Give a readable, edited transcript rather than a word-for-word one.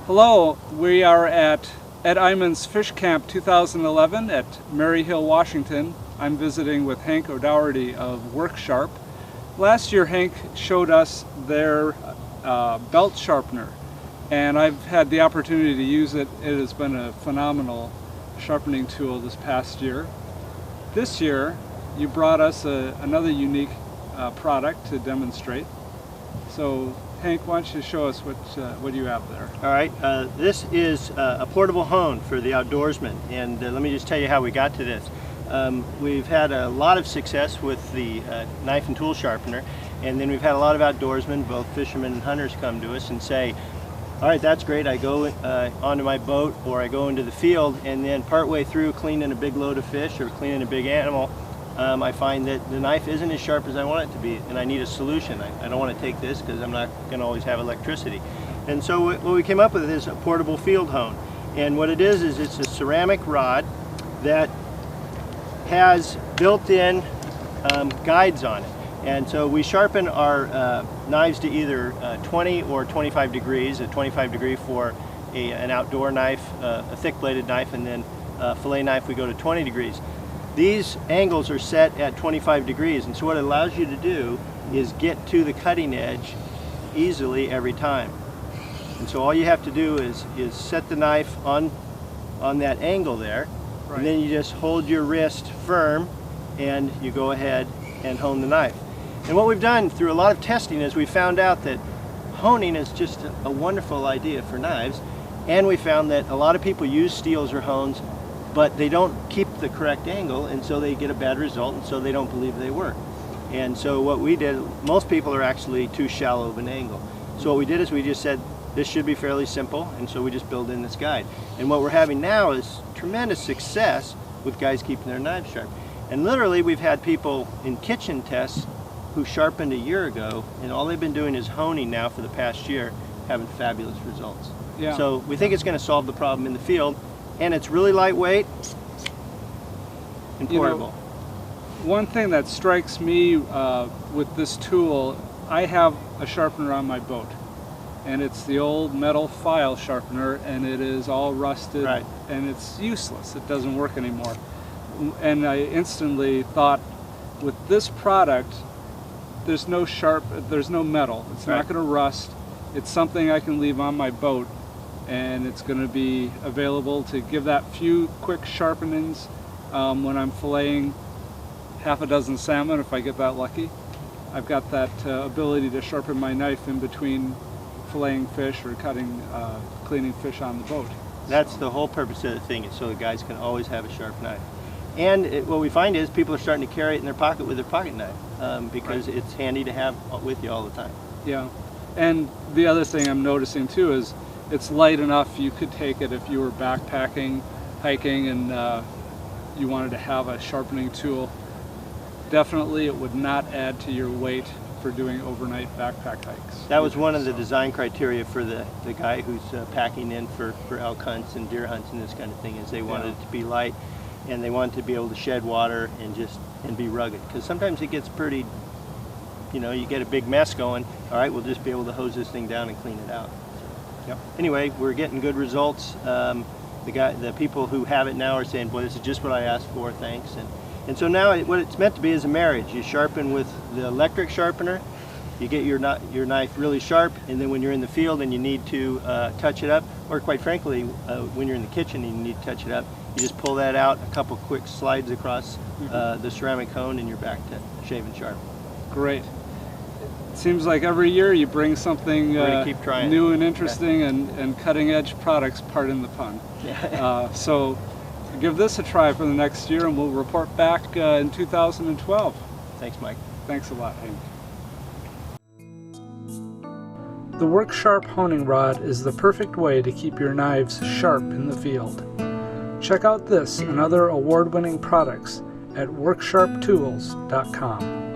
Hello, we are at Ed Iman's Fish Camp 2011 at Maryhill, Washington. I'm visiting with Hank O'Dougherty of WorkSharp. Last year Hank showed us their belt sharpener, and I've had the opportunity to use it. It has been a phenomenal sharpening tool this past year. This year you brought us another unique product to demonstrate. So Hank, why don't you show us what you have there? All right, this is a portable hone for the outdoorsman, and let me just tell you how we got to this. We've had a lot of success with the knife and tool sharpener, and then we've had a lot of outdoorsmen, both fishermen and hunters, come to us and say, all right, that's great, I go onto my boat or I go into the field, and then partway through cleaning a big load of fish or cleaning a big animal, I find that the knife isn't as sharp as I want it to be, and I need a solution. I don't want to take this because I'm not going to always have electricity. And so what we came up with is a portable field hone. And what it is it's a ceramic rod that has built-in guides on it. And so we sharpen our knives to either 20 or 25 degrees, a 25 degree for an outdoor knife, a thick-bladed knife, and then a fillet knife we go to 20 degrees. These angles are set at 25 degrees, and so what it allows you to do is get to the cutting edge easily every time. And so all you have to do is set the knife on that angle there, right, and then you just hold your wrist firm and you go ahead and hone the knife. And what we've done through a lot of testing is we found out that honing is just a wonderful idea for knives, and we found that a lot of people use steels or hones, but they don't keep the correct angle, and so they get a bad result, and so they don't believe they work. And so what we did, most people are actually too shallow of an angle. So what we did is we just said, this should be fairly simple, and so we just built in this guide. And what we're having now is tremendous success with guys keeping their knives sharp. And literally we've had people in kitchen tests who sharpened a year ago, and all they've been doing is honing now for the past year, having fabulous results. Yeah. So we think it's going to solve the problem in the field, and it's really lightweight and portable. You know, one thing that strikes me with this tool, I have a sharpener on my boat, and it's the old metal file sharpener, and it is all rusted, right, and it's useless. It doesn't work anymore. And I instantly thought, with this product, there's no metal. It's right, not going to rust. It's something I can leave on my boat, and it's going to be available to give that few quick sharpenings when I'm filleting half a dozen salmon, if I get that lucky. I've got that ability to sharpen my knife in between filleting fish or cleaning fish on the boat. That's the whole purpose of the thing, is so the guys can always have a sharp knife. And what we find is people are starting to carry it in their pocket with their pocket knife because right, it's handy to have with you all the time. Yeah, and the other thing I'm noticing too is it's light enough you could take it if you were backpacking, hiking, and you wanted to have a sharpening tool. Definitely it would not add to your weight for doing overnight backpack hikes. That was one of the design criteria for the guy who's packing in for elk hunts and deer hunts and this kind of thing, is they wanted it to be light, and they wanted to be able to shed water and be rugged, because sometimes it gets pretty, you get a big mess going. All right, we'll just be able to hose this thing down and clean it out. Yep. Anyway, we're getting good results. The people who have it now are saying, boy, this is just what I asked for, thanks. And so now what it's meant to be is a marriage. You sharpen with the electric sharpener, you get your knife really sharp, and then when you're in the field and you need to touch it up, or quite frankly, when you're in the kitchen and you need to touch it up, you just pull that out, a couple quick slides across the ceramic cone, and you're back to shaving sharp. Great. It seems like every year you bring something new and interesting, and cutting-edge products, pardon the pun. So give this a try for the next year, and we'll report back in 2012. Thanks, Mike. Thanks a lot, Hank. The WorkSharp honing rod is the perfect way to keep your knives sharp in the field. Check out this and other award-winning products at worksharptools.com.